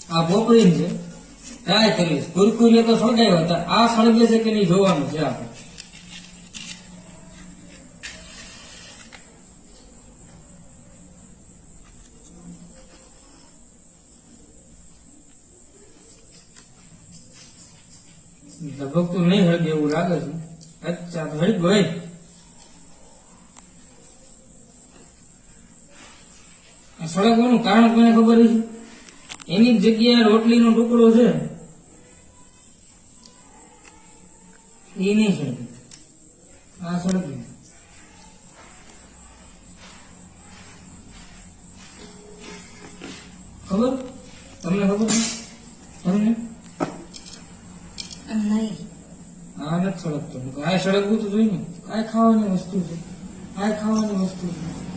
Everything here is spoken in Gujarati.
આ પોપડી છે, ટ્રાય કરીશ. કુરકુરે તો સળગાવ્યા હતા, આ સળગે છે કે નહીં જોવાનું છે આપણે. ધબકતું નહીં હળગે એવું લાગે છે. અચ્છા તો હળી ભાઈ સળગવાનું કારણ કોને ખબર છે? એની જગ્યાએ રોટલીનો ટુકડો છે એ નહીં સળગે, આ સળગે. ખબર તમને? ખબર તમને? આ નથી સળગતો. આ સળગવું તો જોઈએ ને. આ ખાવાની વસ્તુ છે, આ ખાવાની વસ્તુ છે.